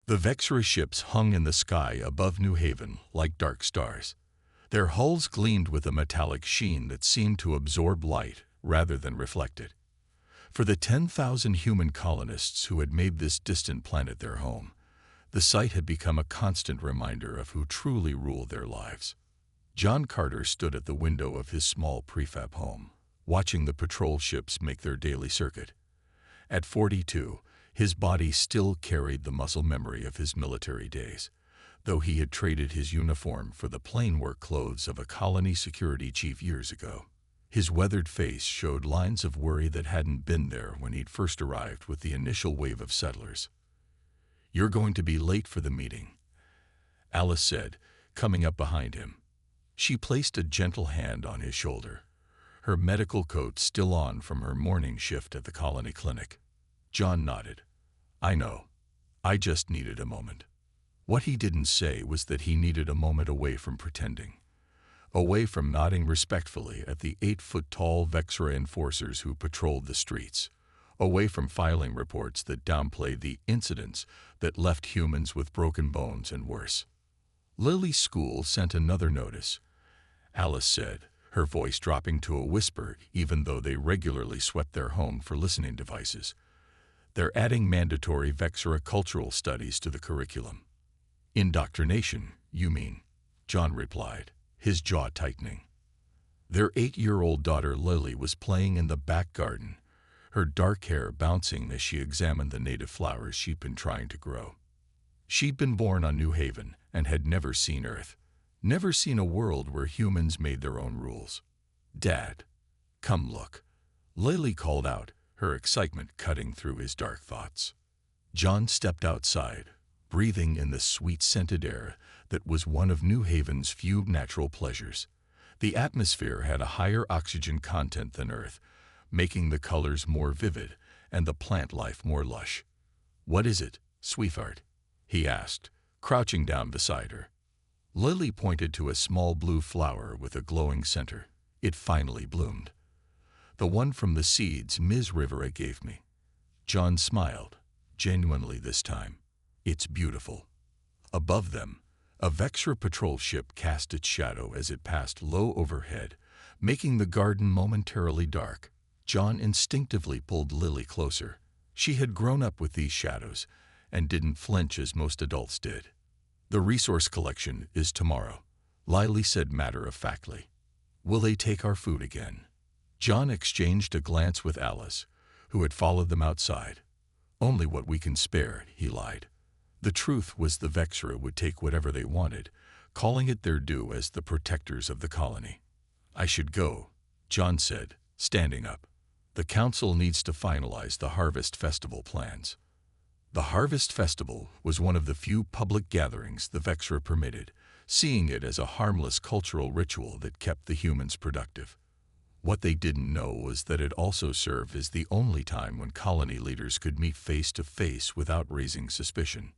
The Vexra ships hung in the sky above New Haven like dark stars. Their hulls gleamed with a metallic sheen that seemed to absorb light rather than reflect it. For the 10,000 human colonists who had made this distant planet their home, the site had become a constant reminder of who truly ruled their lives. John Carter stood at the window of his small prefab home, watching the patrol ships make their daily circuit. At 42, his body still carried the muscle memory of his military days, though he had traded his uniform for the plain work clothes of a colony security chief years ago. His weathered face showed lines of worry that hadn't been there when he'd first arrived with the initial wave of settlers. "You're going to be late for the meeting," Alice said, coming up behind him. She placed a gentle hand on his shoulder, her medical coat still on from her morning shift at the colony clinic. John nodded. "I know. I just needed a moment." What he didn't say was that he needed a moment away from pretending, away from nodding respectfully at the 8-foot-tall Vexra enforcers who patrolled the streets, away from filing reports that downplayed the incidents that left humans with broken bones and worse. "Lily's school sent another notice," Alice said, her voice dropping to a whisper even though they regularly swept their home for listening devices. "They're adding mandatory Vexra cultural studies to the curriculum." "Indoctrination, you mean?" John replied, his jaw tightening. Their 8-year-old daughter Lily was playing in the back garden, her dark hair bouncing as she examined the native flowers she'd been trying to grow. She'd been born on New Haven and had never seen Earth, never seen a world where humans made their own rules. "Dad, come look," Lily called out, her excitement cutting through his dark thoughts. John stepped outside, breathing in the sweet-scented air that was one of New Haven's few natural pleasures. The atmosphere had a higher oxygen content than Earth, making the colors more vivid and the plant life more lush. "What is it, sweetheart?" he asked, crouching down beside her. Lily pointed to a small blue flower with a glowing center. "It finally bloomed. The one from the seeds Ms. Rivera gave me." John smiled, genuinely this time. "It's beautiful." Above them, a Vexra patrol ship cast its shadow as it passed low overhead, making the garden momentarily dark. John instinctively pulled Lily closer. She had grown up with these shadows and didn't flinch as most adults did. "The resource collection is tomorrow," Lily said matter-of-factly. "Will they take our food again?" John exchanged a glance with Alice, who had followed them outside. "Only what we can spare," he lied. The truth was the Vexra would take whatever they wanted, calling it their due as the protectors of the colony. "I should go," John said, standing up. "The council needs to finalize the Harvest Festival plans." The Harvest Festival was one of the few public gatherings the Vexra permitted, seeing it as a harmless cultural ritual that kept the humans productive. What they didn't know was that it also served as the only time when colony leaders could meet face to face without raising suspicion.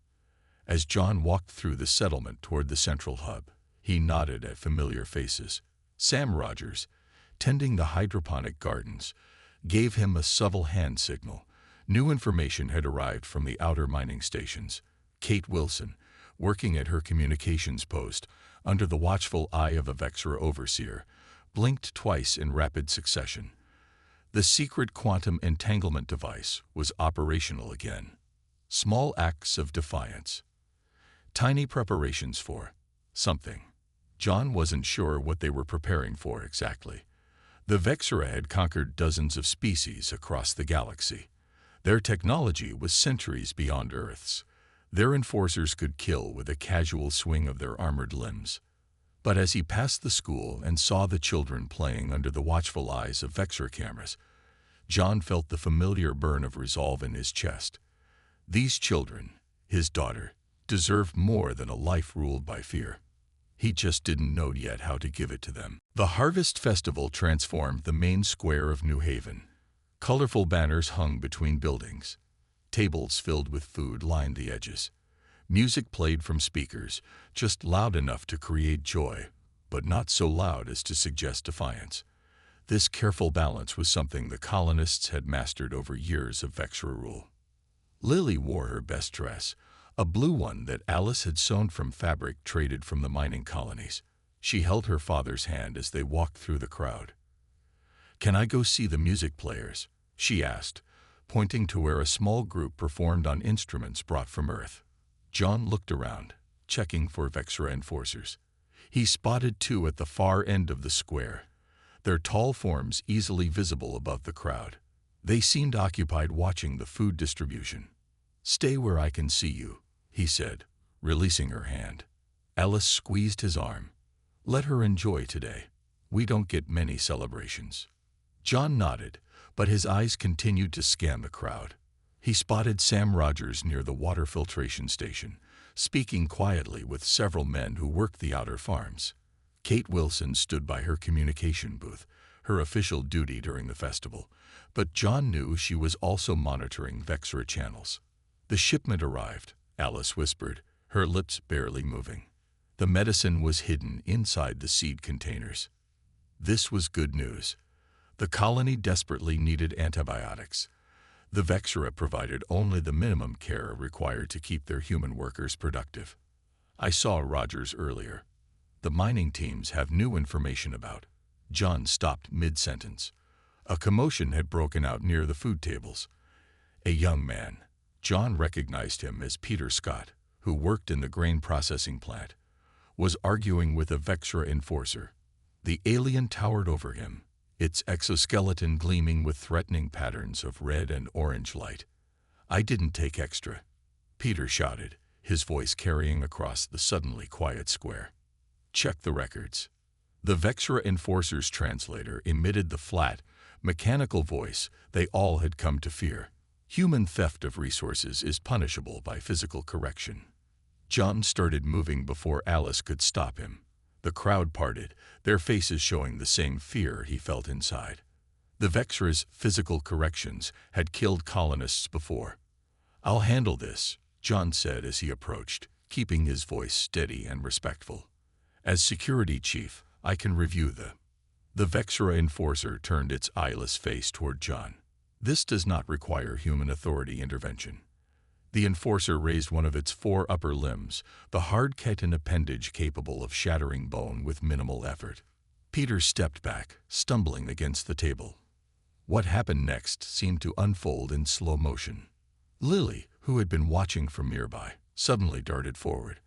As John walked through the settlement toward the central hub, he nodded at familiar faces. Sam Rogers, tending the hydroponic gardens, gave him a subtle hand signal. New information had arrived from the outer mining stations. Kate Wilson, working at her communications post, under the watchful eye of a Vexra overseer, blinked twice in rapid succession. The secret quantum entanglement device was operational again. Small acts of defiance. Tiny preparations for something. John wasn't sure what they were preparing for exactly. The Vexra had conquered dozens of species across the galaxy. Their technology was centuries beyond Earth's. Their enforcers could kill with a casual swing of their armored limbs. But as he passed the school and saw the children playing under the watchful eyes of Vexra cameras, John felt the familiar burn of resolve in his chest. These children, his daughter, deserved more than a life ruled by fear. He just didn't know yet how to give it to them. The Harvest Festival transformed the main square of New Haven. Colorful banners hung between buildings. Tables filled with food lined the edges. Music played from speakers, just loud enough to create joy, but not so loud as to suggest defiance. This careful balance was something the colonists had mastered over years of Vexra rule. Lily wore her best dress, a blue one that Alice had sewn from fabric traded from the mining colonies. She held her father's hand as they walked through the crowd. "Can I go see the music players?" she asked, pointing to where a small group performed on instruments brought from Earth. John looked around, checking for Vexra enforcers. He spotted two at the far end of the square, their tall forms easily visible above the crowd. They seemed occupied watching the food distribution. "Stay where I can see you," he said, releasing her hand. Alice squeezed his arm. "Let her enjoy today. We don't get many celebrations." John nodded, but his eyes continued to scan the crowd. He spotted Sam Rogers near the water filtration station, speaking quietly with several men who worked the outer farms. Kate Wilson stood by her communication booth, her official duty during the festival, but John knew she was also monitoring Vexra channels. "The shipment arrived," Alice whispered, her lips barely moving. The medicine was hidden inside the seed containers. This was good news. The colony desperately needed antibiotics. The Vexra provided only the minimum care required to keep their human workers productive. "I saw Rogers earlier. The mining teams have new information about." John stopped mid-sentence. A commotion had broken out near the food tables. A young man, John recognized him as Peter Scott, who worked in the grain processing plant, was arguing with a Vexra enforcer. The alien towered over him, its exoskeleton gleaming with threatening patterns of red and orange light. "I didn't take extra," Peter shouted, his voice carrying across the suddenly quiet square. "Check the records." The Vexra enforcer's translator emitted the flat, mechanical voice they all had come to fear. Human theft of resources is punishable by physical correction. John started moving before Alice could stop him. The crowd parted, their faces showing the same fear he felt inside. The Vexra's physical corrections had killed colonists before. "I'll handle this," John said as he approached, keeping his voice steady and respectful. "As security chief, I can review the..." The Vexra enforcer turned its eyeless face toward John. "This does not require human authority intervention." The enforcer raised one of its four upper limbs, the hard chitin appendage capable of shattering bone with minimal effort. Peter stepped back, stumbling against the table. What happened next seemed to unfold in slow motion. Lily, who had been watching from nearby, suddenly darted forward.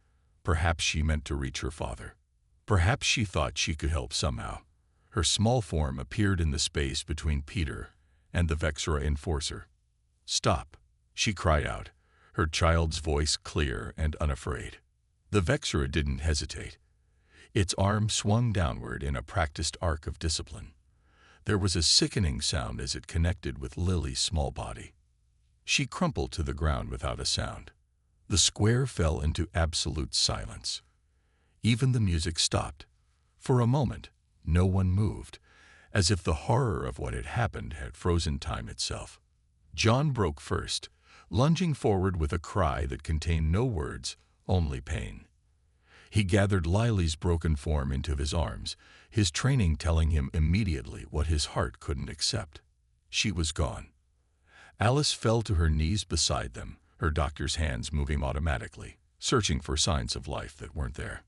Perhaps she meant to reach her father. Perhaps she thought she could help somehow. Her small form appeared in the space between Peter and the Vexra enforcer. "Stop," she cried out, her child's voice clear and unafraid. The Vexra didn't hesitate. Its arm swung downward in a practiced arc of discipline. There was a sickening sound as it connected with Lily's small body. She crumpled to the ground without a sound. The square fell into absolute silence. Even the music stopped. For a moment, no one moved, as if the horror of what had happened had frozen time itself. John broke first, lunging forward with a cry that contained no words, only pain. He gathered Lily's broken form into his arms, his training telling him immediately what his heart couldn't accept. She was gone. Alice fell to her knees beside them, her doctor's hands moving automatically, searching for signs of life that weren't there.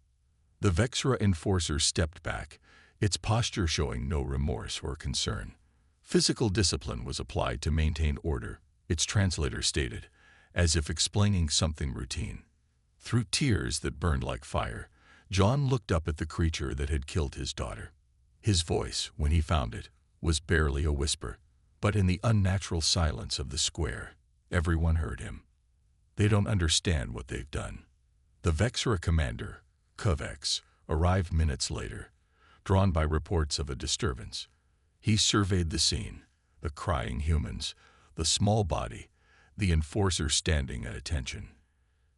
The Vexra enforcer stepped back, its posture showing no remorse or concern. Physical discipline was applied to maintain order, its translator stated, as if explaining something routine. Through tears that burned like fire, John looked up at the creature that had killed his daughter. His voice, when he found it, was barely a whisper, but in the unnatural silence of the square, everyone heard him. "They don't understand what they've done." The Vexra commander, Kovex, arrived minutes later, drawn by reports of a disturbance. He surveyed the scene, the crying humans, the small body, the enforcer standing at attention.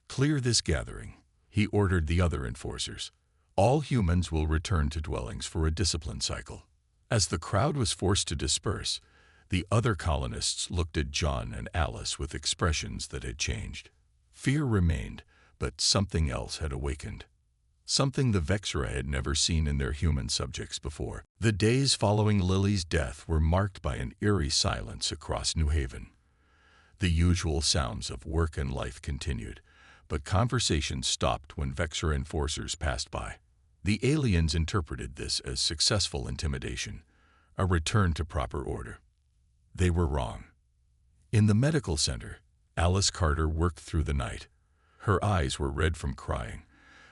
"Clear this gathering," he ordered the other enforcers. "All humans will return to dwellings for a discipline cycle." As the crowd was forced to disperse, the other colonists looked at John and Alice with expressions that had changed. Fear remained, but something else had awakened. Something the Vexra had never seen in their human subjects before. The days following Lily's death were marked by an eerie silence across New Haven. The usual sounds of work and life continued, but conversations stopped when Vexra enforcers passed by. The aliens interpreted this as successful intimidation, a return to proper order. They were wrong. In the medical center, Alice Carter worked through the night. Her eyes were red from crying,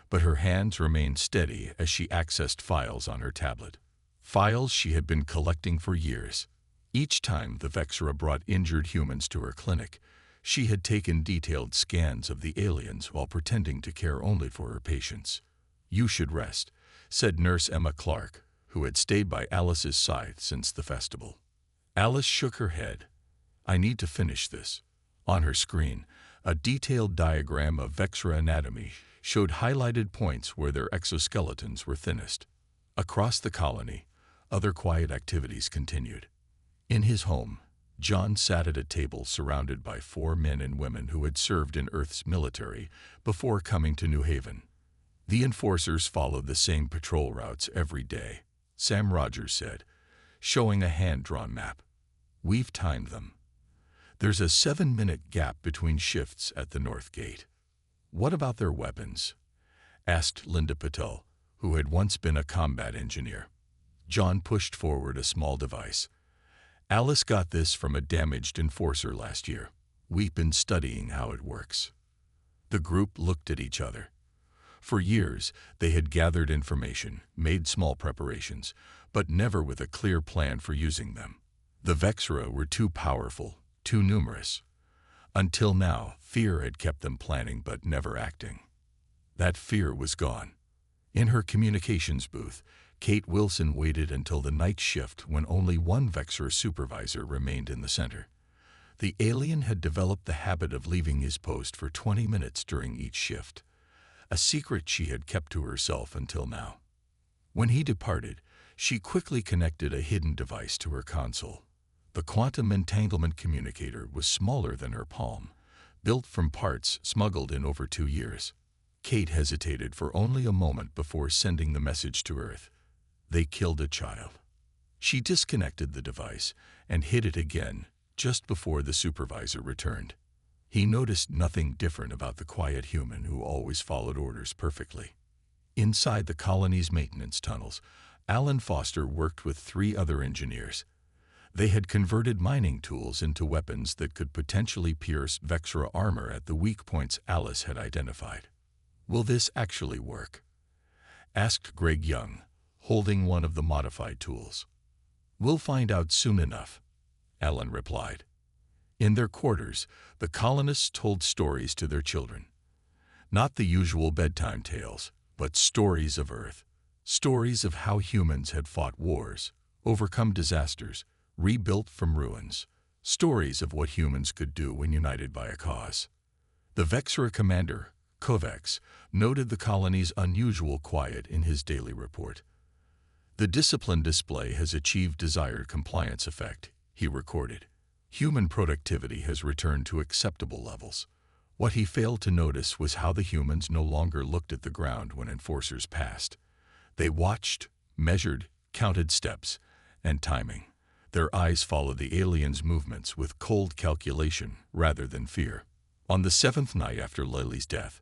but her hands remained steady as she accessed files on her tablet. Files she had been collecting for years. Each time the Vexra brought injured humans to her clinic, she had taken detailed scans of the aliens while pretending to care only for her patients. "You should rest," said Nurse Emma Clark, who had stayed by Alice's side since the festival. Alice shook her head. "I need to finish this." On her screen, a detailed diagram of Vexra anatomy showed highlighted points where their exoskeletons were thinnest. Across the colony, other quiet activities continued. In his home, John sat at a table surrounded by 4 men and women who had served in Earth's military before coming to New Haven. The enforcers followed the same patrol routes every day, Sam Rogers said, showing a hand-drawn map. "We've timed them. There's a 7-minute gap between shifts at the North Gate." "What about their weapons?" asked Linda Patel, who had once been a combat engineer. John pushed forward a small device. "Alice got this from a damaged enforcer last year. We've been studying how it works." The group looked at each other. For years, they had gathered information, made small preparations, but never with a clear plan for using them. The Vexra were too powerful, too numerous. Until now, fear had kept them planning but never acting. That fear was gone. In her communications booth, Kate Wilson waited until the night shift when only one Vexra supervisor remained in the center. The alien had developed the habit of leaving his post for 20 minutes during each shift, a secret she had kept to herself until now. When he departed, she quickly connected a hidden device to her console. The quantum entanglement communicator was smaller than her palm, built from parts smuggled in over 2 years. Kate hesitated for only a moment before sending the message to Earth. "They killed a child." She disconnected the device and hid it again just before the supervisor returned. He noticed nothing different about the quiet human who always followed orders perfectly. Inside the colony's maintenance tunnels, Alan Foster worked with 3 other engineers. They had converted mining tools into weapons that could potentially pierce Vexra armor at the weak points Alice had identified. "Will this actually work?" asked Greg Young, holding one of the modified tools. "We'll find out soon enough," Alan replied. In their quarters, the colonists told stories to their children. Not the usual bedtime tales, but stories of Earth. Stories of how humans had fought wars, overcome disasters, rebuilt from ruins. Stories of what humans could do when united by a cause. The Vexra commander, Kovacs, noted the colony's unusual quiet in his daily report. "The discipline display has achieved desired compliance effect," he recorded. "Human productivity has returned to acceptable levels." What he failed to notice was how the humans no longer looked at the ground when enforcers passed. They watched, measured, counted steps, and timing. Their eyes followed the aliens' movements with cold calculation rather than fear. On the 7th night after Lily's death,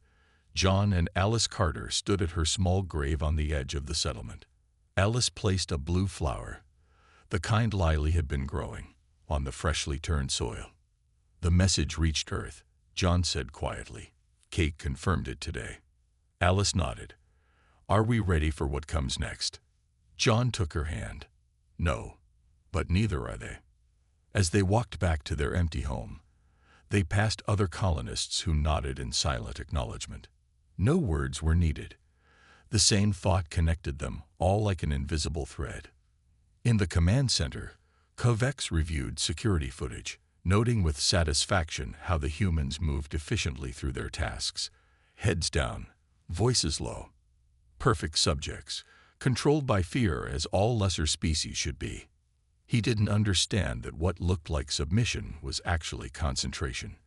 John and Alice Carter stood at her small grave on the edge of the settlement. Alice placed a blue flower, the kind Lily had been growing, on the freshly turned soil. "The message reached Earth," John said quietly. "Kate confirmed it today." Alice nodded. "Are we ready for what comes next?" John took her hand. "No, but neither are they." As they walked back to their empty home, they passed other colonists who nodded in silent acknowledgement. No words were needed. The same thought connected them, all like an invisible thread. In the command center, Kovacs reviewed security footage, noting with satisfaction how the humans moved efficiently through their tasks. Heads down, voices low. Perfect subjects, controlled by fear as all lesser species should be. He didn't understand that what looked like submission was actually concentration.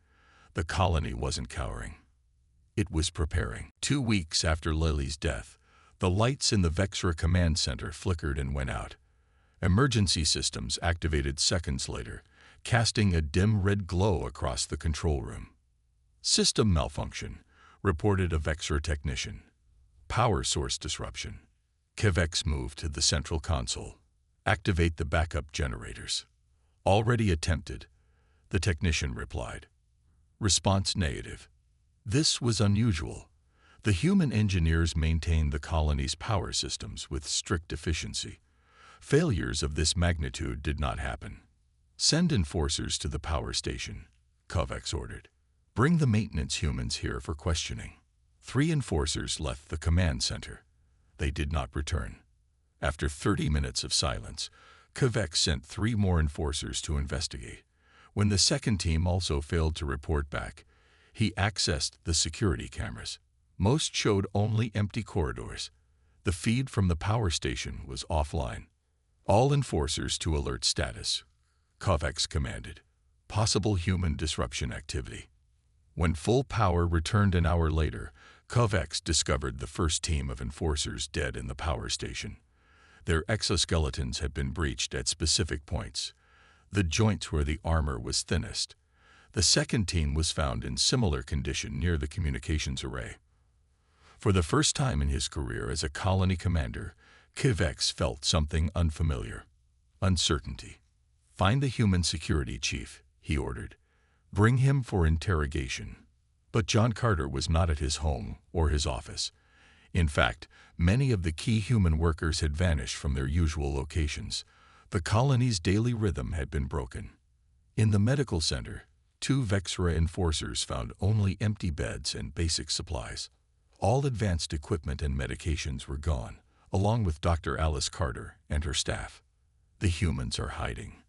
The colony wasn't cowering. It was preparing. 2 weeks after Lily's death, the lights in the Vexra command center flickered and went out. Emergency systems activated seconds later, casting a dim red glow across the control room. "System malfunction. reported a Vexra technician. Power source disruption. Kvex moved to the central console. Activate the backup generators. Already attempted, the technician replied. Response negative. This was unusual. The human engineers maintained the colony's power systems with strict efficiency. Failures of this magnitude did not happen. Send enforcers to the power station, Kvex ordered. Bring the maintenance humans here for questioning. 3 enforcers left the command center. They did not return. After 30 minutes of silence, Kvex sent 3 more enforcers to investigate. When the second team also failed to report back, he accessed the security cameras. Most showed only empty corridors. The feed from the power station was offline. All enforcers to alert status, Kvex commanded. Possible human disruption activity. When full power returned an hour later, Kvex discovered the first team of enforcers dead in the power station. Their exoskeletons had been breached at specific points, the joints where the armor was thinnest. The second team was found in similar condition near the communications array. For the first time in his career as a colony commander, Kvex felt something unfamiliar. Uncertainty. Find the human security chief, he ordered. Bring him for interrogation. But John Carter was not at his home or his office. In fact, many of the key human workers had vanished from their usual locations. The colony's daily rhythm had been broken. In the medical center, 2 Vexra enforcers found only empty beds and basic supplies. All advanced equipment and medications were gone, along with Dr. Alice Carter and her staff. The humans are hiding,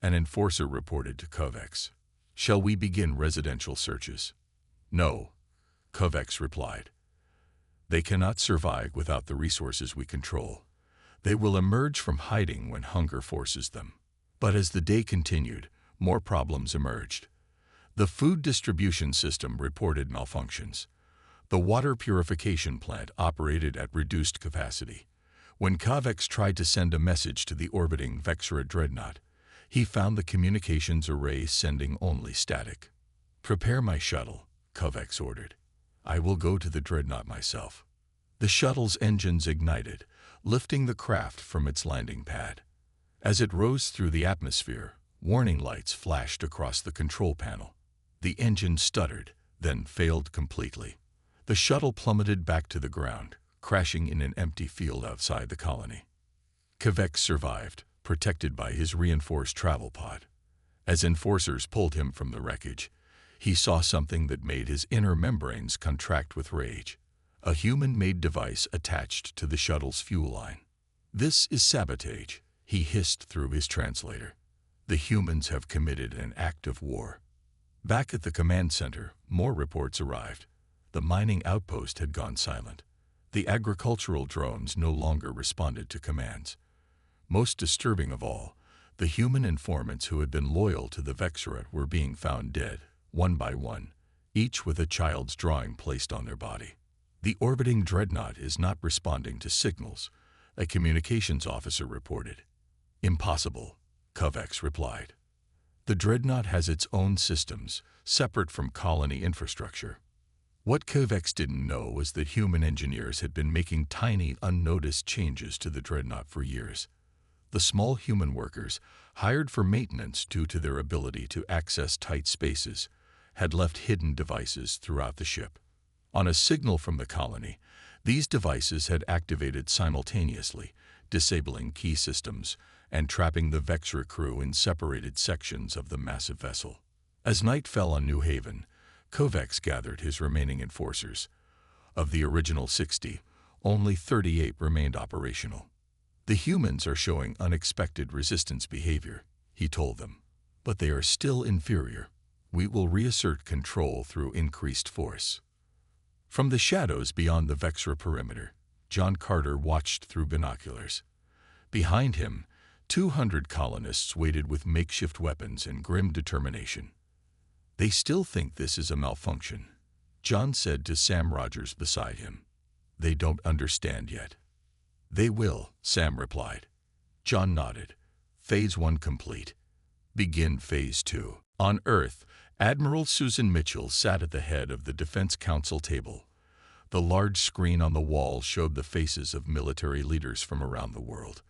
an enforcer reported to Kvex. Shall we begin residential searches? No, Kvex replied. They cannot survive without the resources we control. They will emerge from hiding when hunger forces them. But as the day continued, more problems emerged. The food distribution system reported malfunctions. The water purification plant operated at reduced capacity. When Kvex tried to send a message to the orbiting Vexra dreadnought, he found the communications array sending only static. Prepare my shuttle, Kvex ordered. I will go to the dreadnought myself. The shuttle's engines ignited, lifting the craft from its landing pad. As it rose through the atmosphere, warning lights flashed across the control panel. The engine stuttered, then failed completely. The shuttle plummeted back to the ground, crashing in an empty field outside the colony. Kvex survived, protected by his reinforced travel pod. As enforcers pulled him from the wreckage, he saw something that made his inner membranes contract with rage. A human-made device attached to the shuttle's fuel line. This is sabotage, he hissed through his translator. The humans have committed an act of war. Back at the command center, more reports arrived. The mining outpost had gone silent. The agricultural drones no longer responded to commands. Most disturbing of all, the human informants who had been loyal to the Vexra were being found dead, one by one, each with a child's drawing placed on their body. The orbiting dreadnought is not responding to signals, a communications officer reported. Impossible, Kvex replied. The dreadnought has its own systems, separate from colony infrastructure. What Kvex didn't know was that human engineers had been making tiny, unnoticed changes to the dreadnought for years. The small human workers, hired for maintenance due to their ability to access tight spaces, had left hidden devices throughout the ship. On a signal from the colony, these devices had activated simultaneously, disabling key systems and trapping the Vexra crew in separated sections of the massive vessel. As night fell on New Haven, Kvex gathered his remaining enforcers. Of the original 60, only 38 remained operational. The humans are showing unexpected resistance behavior, he told them, but they are still inferior. We will reassert control through increased force. From the shadows beyond the Vexra perimeter, John Carter watched through binoculars. Behind him, 200 colonists waited with makeshift weapons and grim determination. They still think this is a malfunction, John said to Sam Rogers beside him. They don't understand yet. They will, Sam replied. John nodded. Phase 1 complete. Begin Phase 2. On Earth, Admiral Susan Mitchell sat at the head of the Defense Council table. The large screen on the wall showed the faces of military leaders from around the world.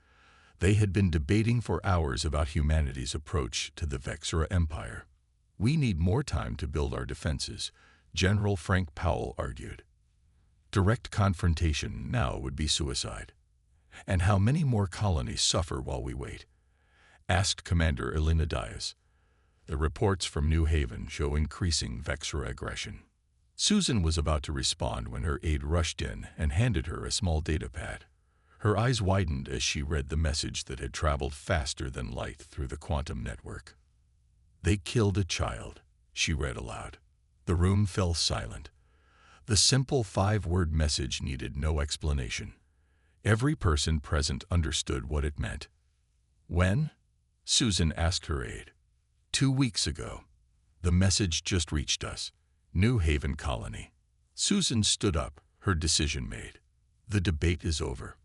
They had been debating for hours about humanity's approach to the Vexera Empire. "We need more time to build our defenses," General Frank Powell argued. "Direct confrontation now would be suicide." "And how many more colonies suffer while we wait?" asked Commander Elena Diaz. "The reports from New Haven show increasing Vexera aggression." Susan was about to respond when her aide rushed in and handed her a small data pad. Her eyes widened as she read the message that had traveled faster than light through the quantum network. "They killed a child," she read aloud. The room fell silent. The simple 5-word message needed no explanation. Every person present understood what it meant. "When?" Susan asked her aide. 2 weeks ago. The message just reached us. New Haven Colony." Susan stood up, her decision made. "The debate is over.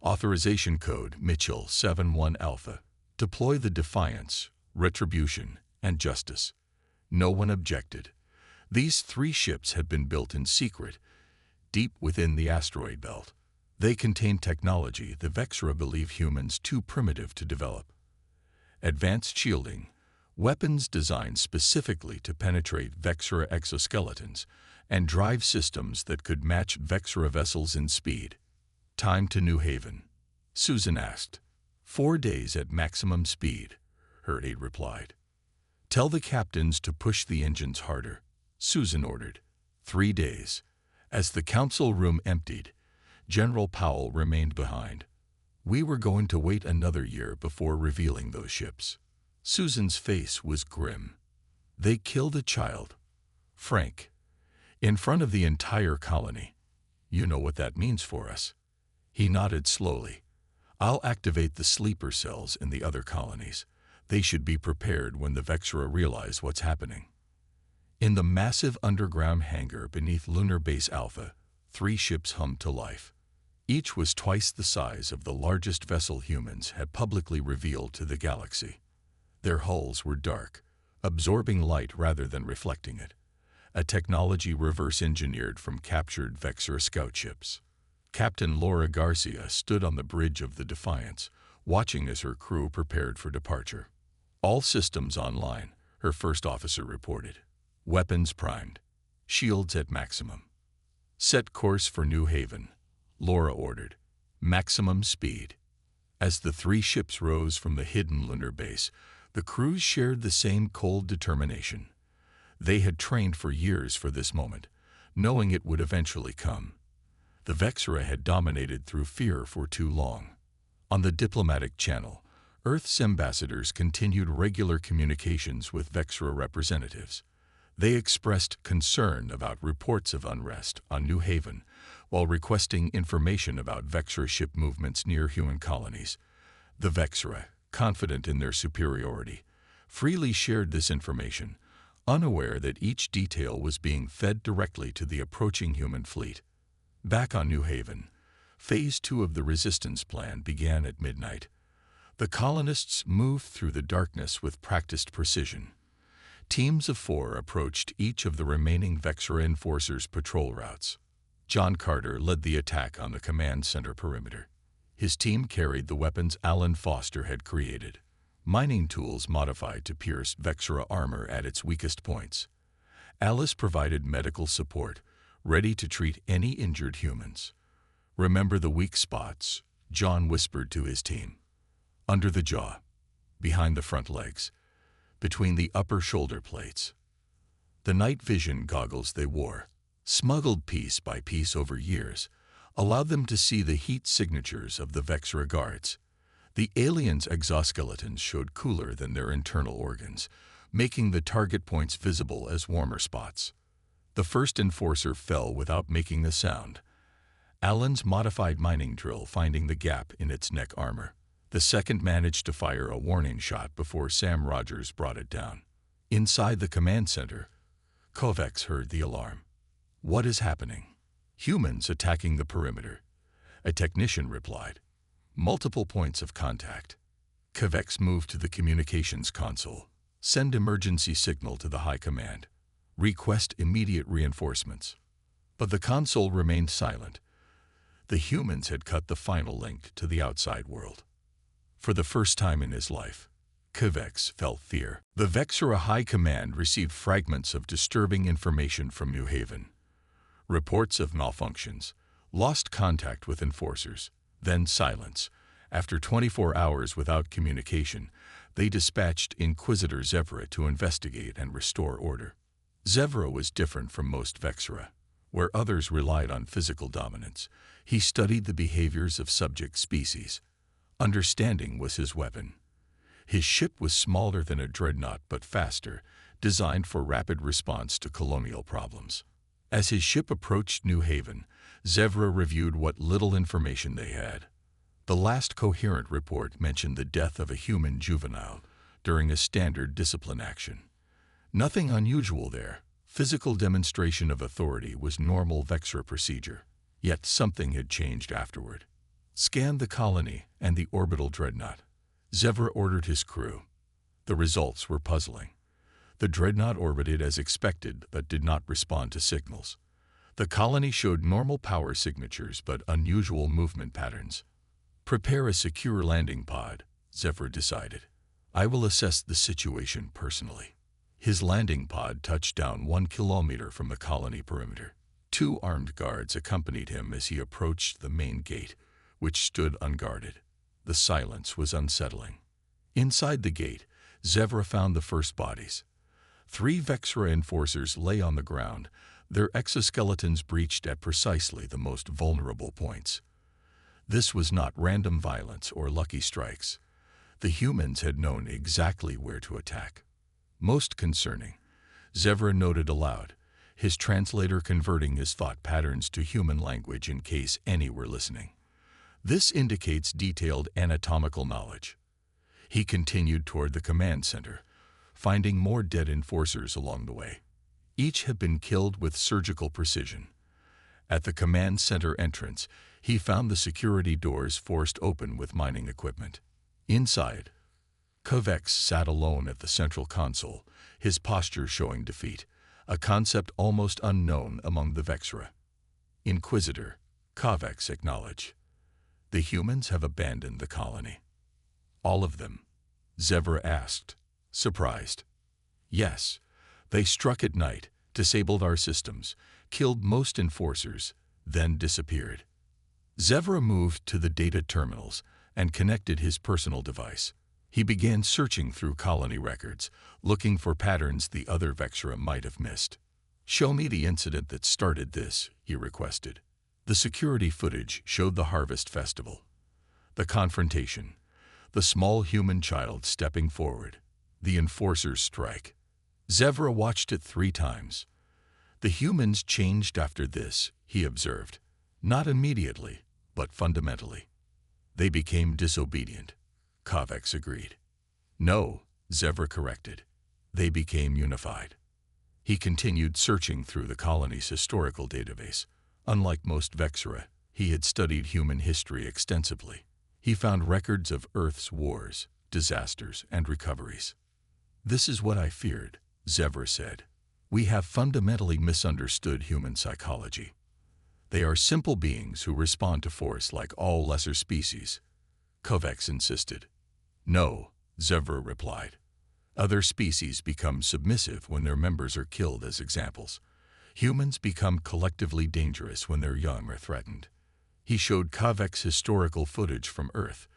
Authorization code Mitchell 71 Alpha. Deploy the Defiance, Retribution, and Justice." No one objected. These 3 ships had been built in secret, deep within the asteroid belt. They contained technology the Vexera believe humans too primitive to develop. Advanced shielding, weapons designed specifically to penetrate Vexera exoskeletons, and drive systems that could match Vexera vessels in speed. "Time to New Haven?" Susan asked. 4 days at maximum speed," her aide replied. "Tell the captains to push the engines harder," Susan ordered. 3 days. As the council room emptied, General Powell remained behind. "We were going to wait another year before revealing those ships." Susan's face was grim. "They killed a child. Frank. In front of the entire colony. You know what that means for us." He nodded slowly. "I'll activate the sleeper cells in the other colonies. They should be prepared when the Vexera realize what's happening." In the massive underground hangar beneath Lunar Base Alpha, 3 ships hummed to life. Each was twice the size of the largest vessel humans had publicly revealed to the galaxy. Their hulls were dark, absorbing light rather than reflecting it, a technology reverse-engineered from captured Vexera scout ships. Captain Laura Garcia stood on the bridge of the Defiance, watching as her crew prepared for departure. "All systems online," her first officer reported. "Weapons primed. Shields at maximum." "Set course for New Haven," Laura ordered. "Maximum speed." As the 3 ships rose from the hidden lunar base, the crews shared the same cold determination. They had trained for years for this moment, knowing it would eventually come. The Vexera had dominated through fear for too long. On the diplomatic channel, Earth's ambassadors continued regular communications with Vexera representatives. They expressed concern about reports of unrest on New Haven, while requesting information about Vexera ship movements near human colonies. The Vexera, confident in their superiority, freely shared this information, unaware that each detail was being fed directly to the approaching human fleet. Back on New Haven, Phase 2 of the Resistance Plan began at midnight. The colonists moved through the darkness with practiced precision. Teams of 4 approached each of the remaining Vexera enforcers' patrol routes. John Carter led the attack on the command center perimeter. His team carried the weapons Alan Foster had created, mining tools modified to pierce Vexera armor at its weakest points. Alice provided medical support, ready to treat any injured humans. "Remember the weak spots," John whispered to his team. "Under the jaw, behind the front legs, between the upper shoulder plates." The night vision goggles they wore, smuggled piece by piece over years, allowed them to see the heat signatures of the Vexera guards. The aliens' exoskeletons showed cooler than their internal organs, making the target points visible as warmer spots. The first enforcer fell without making a sound, Alan's modified mining drill finding the gap in its neck armor. The second managed to fire a warning shot before Sam Rogers brought it down. Inside the command center, Kovacs heard the alarm. "What is happening?" "Humans attacking the perimeter," a technician replied. "Multiple points of contact." Kovacs moved to the communications console. Send emergency signal to the High Command. Request immediate reinforcements. But the console remained silent. The humans had cut the final link to the outside world. For the first time in his life, Kovacs felt fear. The Vexera High Command received fragments of disturbing information from New Haven. Reports of malfunctions, lost contact with enforcers, then silence. After 24 hours without communication, they dispatched Inquisitor Zevra to investigate and restore order. Zevra was different from most Vexera. Where others relied on physical dominance, he studied the behaviors of subject species. Understanding was his weapon. His ship was smaller than a dreadnought but faster, designed for rapid response to colonial problems. As his ship approached New Haven, Zevra reviewed what little information they had. The last coherent report mentioned the death of a human juvenile during a standard discipline action. Nothing unusual there. Physical demonstration of authority was normal Vexera procedure. Yet something had changed afterward. Scan the colony and the orbital dreadnought. Zevra ordered his crew. The results were puzzling. The dreadnought orbited as expected but did not respond to signals. The colony showed normal power signatures but unusual movement patterns. Prepare a secure landing pod, Zevra decided. I will assess the situation personally. His landing pod touched down 1 kilometer from the colony perimeter. 2 armed guards accompanied him as he approached the main gate, which stood unguarded. The silence was unsettling. Inside the gate, Zevra found the first bodies. 3 Vexera enforcers lay on the ground, their exoskeletons breached at precisely the most vulnerable points. This was not random violence or lucky strikes. The humans had known exactly where to attack. Most concerning, Zevra noted aloud, his translator converting his thought patterns to human language in case any were listening. This indicates detailed anatomical knowledge. He continued toward the command center, finding more dead enforcers along the way. Each had been killed with surgical precision. At the command center entrance, he found the security doors forced open with mining equipment. Inside, Kovacs sat alone at the central console, his posture showing defeat, a concept almost unknown among the Vexera. Inquisitor, Kovacs acknowledged. The humans have abandoned the colony. All of them? Zevra asked, surprised. Yes, they struck at night, disabled our systems, killed most enforcers, then disappeared. Zevra moved to the data terminals and connected his personal device. He began searching through colony records, looking for patterns the other Vexera might have missed. Show me the incident that started this, he requested. The security footage showed the harvest festival. The confrontation, the small human child stepping forward, the enforcer's strike. Zevra watched it 3 times. The humans changed after this, he observed. Not immediately, but fundamentally. They became disobedient. Kovacs agreed. No, Zevra corrected. They became unified. He continued searching through the colony's historical database. Unlike most Vexera, he had studied human history extensively. He found records of Earth's wars, disasters, and recoveries. This is what I feared, Zevra said. We have fundamentally misunderstood human psychology. They are simple beings who respond to force like all lesser species. Kovacs insisted. No, Zevra replied. Other species become submissive when their members are killed as examples. Humans become collectively dangerous when their young are threatened. He showed Kovacs historical footage from Earth,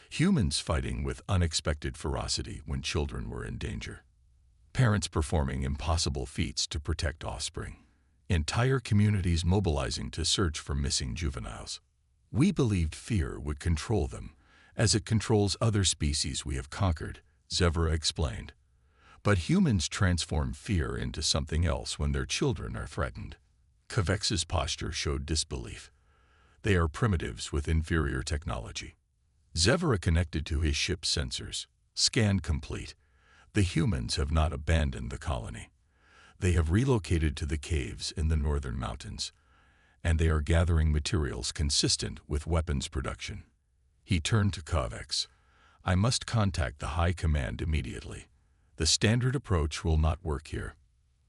humans fighting with unexpected ferocity when children were in danger. Parents performing impossible feats to protect offspring. Entire communities mobilizing to search for missing juveniles. We believed fear would control them, as it controls other species we have conquered, Zevra explained. But humans transform fear into something else when their children are threatened. Kovacs's posture showed disbelief. They are primitives with inferior technology. Zevra connected to his ship's sensors. Scan complete. The humans have not abandoned the colony. They have relocated to the caves in the northern mountains, and they are gathering materials consistent with weapons production. He turned to Kovacs. I must contact the High Command immediately. The standard approach will not work here.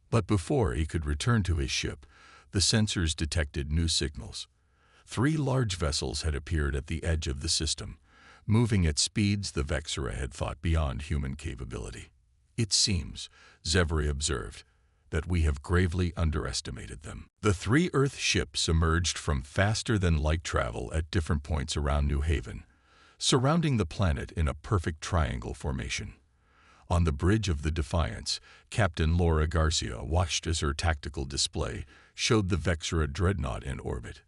But before he could return to his ship, the sensors detected new signals. 3 large vessels had appeared at the edge of the system, moving at speeds the Vexera had thought beyond human capability. It seems, Zevri observed, that we have gravely underestimated them. The 3 Earth ships emerged from faster-than-light travel at different points around New Haven, surrounding the planet in a perfect triangle formation. On the bridge of the Defiance, Captain Laura Garcia watched as her tactical display showed the Vexera dreadnought in orbit.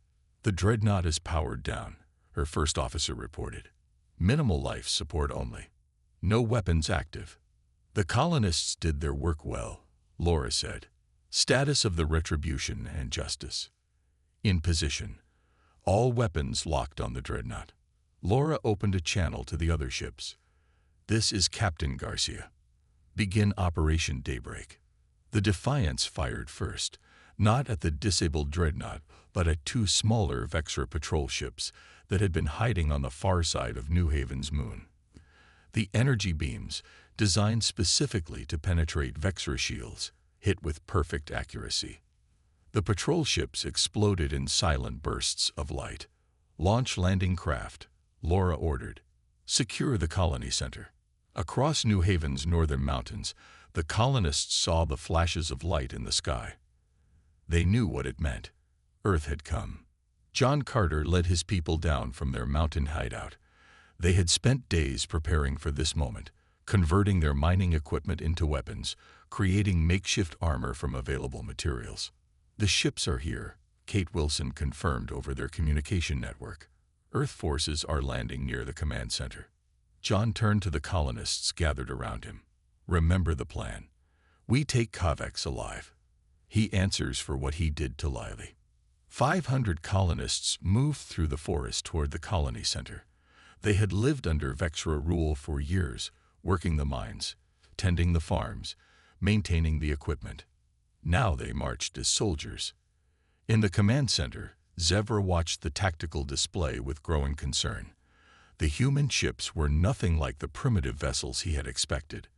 The dreadnought is powered down, her first officer reported. Minimal life support only. No weapons active. The colonists did their work well, Laura said. Status of the Retribution and Justice. In position. All weapons locked on the dreadnought. Laura opened a channel to the other ships. This is Captain Garcia. Begin Operation Daybreak. The Defiance fired first, not at the disabled dreadnought, but at 2 smaller Vexera patrol ships that had been hiding on the far side of New Haven's moon. The energy beams, designed specifically to penetrate Vexera shields, hit with perfect accuracy. The patrol ships exploded in silent bursts of light. Launch landing craft, Laura ordered. Secure the colony center. Across New Haven's northern mountains, the colonists saw the flashes of light in the sky. They knew what it meant. Earth had come. John Carter led his people down from their mountain hideout. They had spent days preparing for this moment, converting their mining equipment into weapons, creating makeshift armor from available materials. The ships are here, Kate Wilson confirmed over their communication network. Earth forces are landing near the command center. John turned to the colonists gathered around him. Remember the plan. We take Kovacs alive. He answers for what he did to Lily. 500 colonists moved through the forest toward the colony center. They had lived under Vexera rule for years, working the mines, tending the farms, maintaining the equipment. Now they marched as soldiers. In the command center, Zevra watched the tactical display with growing concern. The human ships were nothing like the primitive vessels he had expected.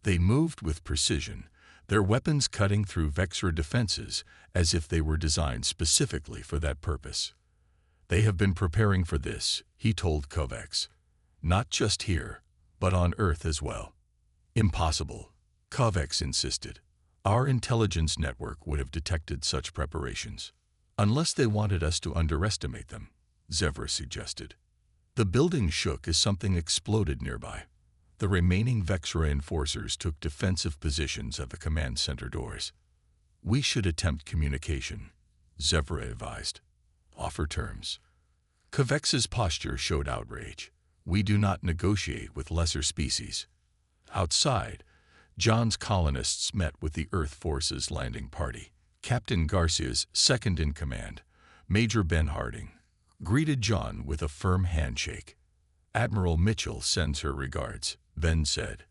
They moved with precision, their weapons cutting through Vexera defenses as if they were designed specifically for that purpose. They have been preparing for this, he told Kovacs. Not just here, but on Earth as well. Impossible, Kovacs insisted. Our intelligence network would have detected such preparations. Unless they wanted us to underestimate them, Zevra suggested. The building shook as something exploded nearby. The remaining Vexera enforcers took defensive positions at the command center doors. We should attempt communication, Zevra advised. Offer terms. Kovacs's posture showed outrage. We do not negotiate with lesser species. Outside, John's colonists met with the Earth Forces landing party. Captain Garcia's second-in-command, Major Ben Harding, greeted John with a firm handshake. Admiral Mitchell sends her regards, Ben said,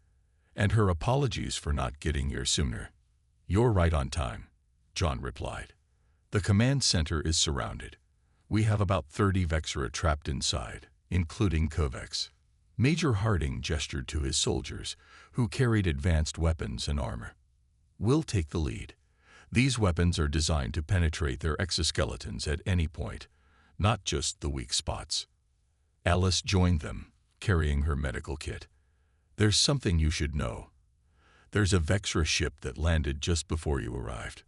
and her apologies for not getting here sooner. You're right on time, John replied. The command center is surrounded. We have about 30 Vexera trapped inside, including Kovacs. Major Harding gestured to his soldiers, who carried advanced weapons and armor. We'll take the lead. These weapons are designed to penetrate their exoskeletons at any point, not just the weak spots. Alice joined them, carrying her medical kit. There's something you should know. There's a Vexera ship that landed just before you arrived.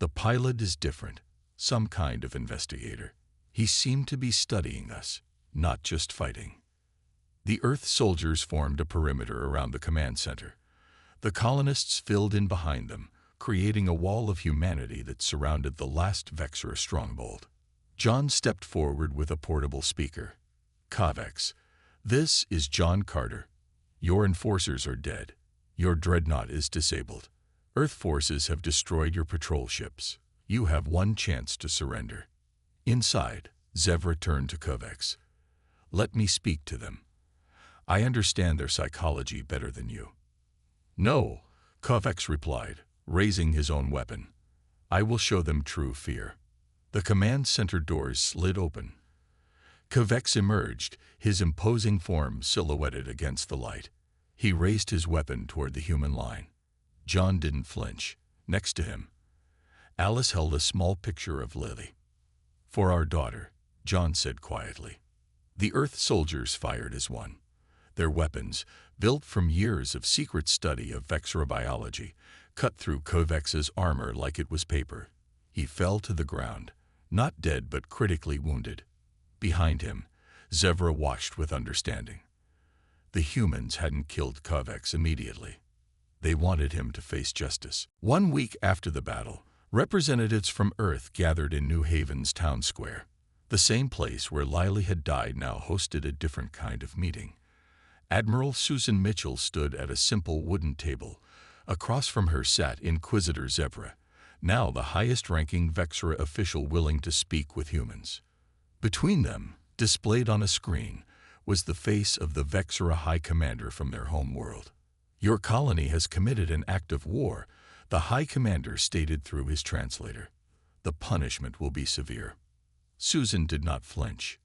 The pilot is different, some kind of investigator. He seemed to be studying us, not just fighting. The Earth soldiers formed a perimeter around the command center. The colonists filled in behind them, creating a wall of humanity that surrounded the last Vexera stronghold. John stepped forward with a portable speaker. Kovacs, this is John Carter. Your enforcers are dead. Your dreadnought is disabled. Earth forces have destroyed your patrol ships. You have one chance to surrender. Inside, Zevra turned to Kovacs. Let me speak to them. I understand their psychology better than you. No, Kovacs replied, raising his own weapon. I will show them true fear. The command center doors slid open. Kovacs emerged, his imposing form silhouetted against the light. He raised his weapon toward the human line. John didn't flinch. Next to him, Alice held a small picture of Lily. "For our daughter," John said quietly. The Earth soldiers fired as one. Their weapons, built from years of secret study of Vexra biology, cut through Kovex's armor like it was paper. He fell to the ground, not dead but critically wounded. Behind him, Zevra watched with understanding. The humans hadn't killed Kovex immediately. They wanted him to face justice. 1 week after the battle, representatives from Earth gathered in New Haven's town square. The same place where Lily had died now hosted a different kind of meeting. Admiral Susan Mitchell stood at a simple wooden table. Across from her sat Inquisitor Zevra, now the highest-ranking Vexra official willing to speak with humans. Between them, displayed on a screen, was the face of the Vexra High Commander from their home world. "Your colony has committed an act of war," the High Commander stated through his translator. "The punishment will be severe." Susan did not flinch.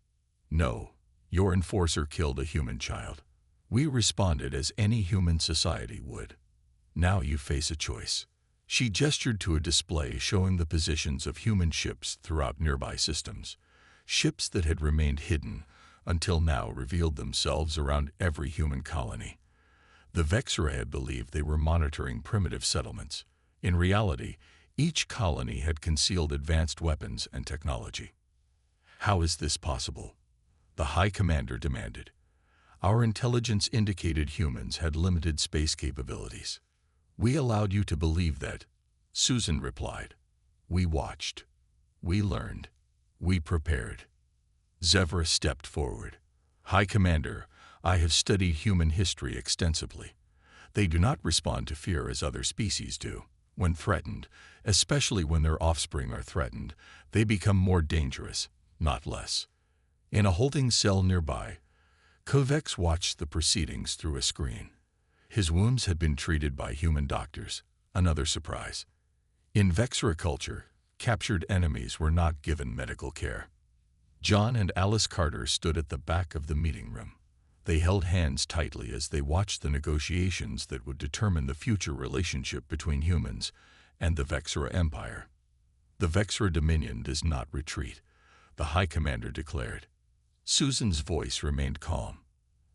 "No, your enforcer killed a human child. We responded as any human society would. Now you face a choice." She gestured to a display showing the positions of human ships throughout nearby systems. Ships that had remained hidden until now revealed themselves around every human colony. The Vexra had believed they were monitoring primitive settlements. In reality, each colony had concealed advanced weapons and technology. "How is this possible?" the High Commander demanded. "Our intelligence indicated humans had limited space capabilities. We allowed you to believe that," Susan replied. "We watched. We learned. We prepared." Zevra stepped forward. "High Commander, I have studied human history extensively. They do not respond to fear as other species do. When threatened, especially when their offspring are threatened, they become more dangerous, not less." In a holding cell nearby, Kovex watched the proceedings through a screen. His wounds had been treated by human doctors, another surprise. In Vexra culture, captured enemies were not given medical care. John and Alice Carter stood at the back of the meeting room. They held hands tightly as they watched the negotiations that would determine the future relationship between humans and the Vexra Empire. "The Vexra Dominion does not retreat," the High Commander declared. Susan's voice remained calm.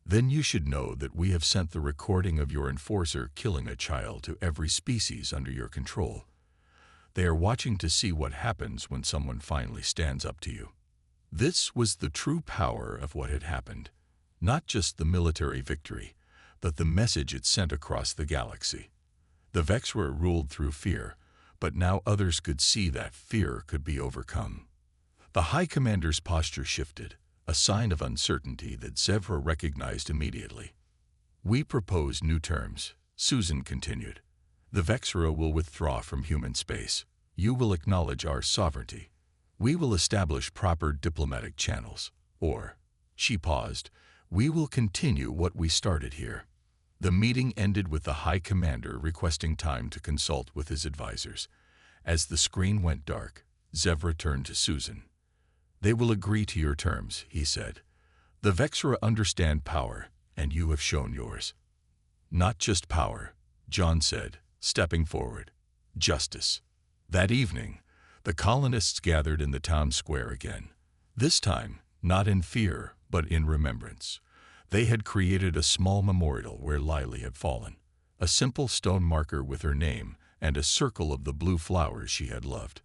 "Then you should know that we have sent the recording of your enforcer killing a child to every species under your control. They are watching to see what happens when someone finally stands up to you." This was the true power of what had happened. Not just the military victory, but the message it sent across the galaxy. The Vexra ruled through fear, but now others could see that fear could be overcome. The High Commander's posture shifted, a sign of uncertainty that Zevra recognized immediately. "We propose new terms," Susan continued. "The Vexra will withdraw from human space. You will acknowledge our sovereignty. We will establish proper diplomatic channels. Or," she paused, "we will continue what we started here." The meeting ended with the High Commander requesting time to consult with his advisors. As the screen went dark, Zevra turned to Susan. "They will agree to your terms," he said. "The Vexra understand power, and you have shown yours." "Not just power," John said, stepping forward. "Justice." That evening, the colonists gathered in the town square again. This time, not in fear, but in remembrance. They had created a small memorial where Lily had fallen, a simple stone marker with her name and a circle of the blue flowers she had loved.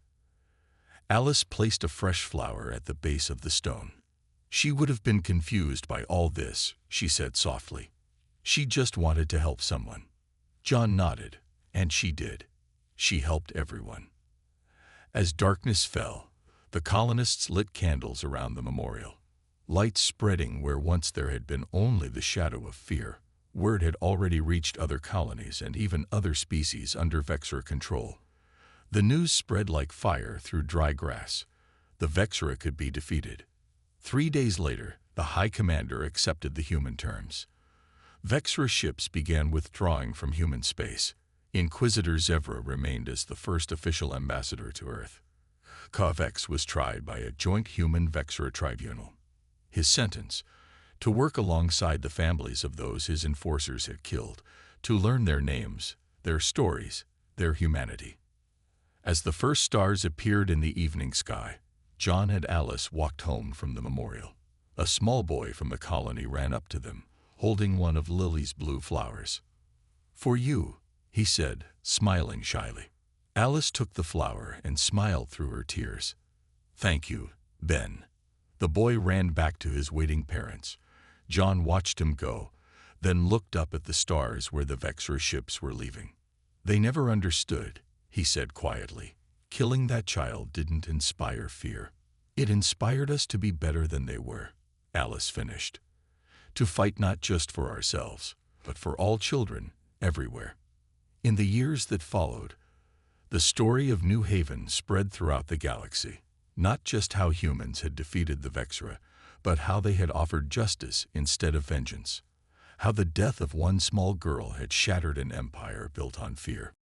Alice placed a fresh flower at the base of the stone. "She would have been confused by all this," she said softly. "She just wanted to help someone." John nodded, and she did. She helped everyone. As darkness fell, the colonists lit candles around the memorial. Light spreading where once there had been only the shadow of fear. Word had already reached other colonies and even other species under Vexra control. The news spread like fire through dry grass. The Vexra could be defeated. 3 days later, the High Commander accepted the human terms. Vexra ships began withdrawing from human space. Inquisitor Zevra remained as the first official ambassador to Earth. Kovex was tried by a joint human-Vexra tribunal. His sentence, to work alongside the families of those his enforcers had killed, to learn their names, their stories, their humanity. As the first stars appeared in the evening sky, John and Alice walked home from the memorial. A small boy from the colony ran up to them, holding one of Lily's blue flowers. "For you," he said, smiling shyly. Alice took the flower and smiled through her tears. "Thank you, Ben." The boy ran back to his waiting parents. John watched him go, then looked up at the stars where the Vexra ships were leaving. "They never understood," he said quietly. "Killing that child didn't inspire fear. It inspired us to be better than they were," Alice finished. "To fight not just for ourselves, but for all children, everywhere." In the years that followed, the story of New Haven spread throughout the galaxy. Not just how humans had defeated the Vexra, but how they had offered justice instead of vengeance. How the death of one small girl had shattered an empire built on fear.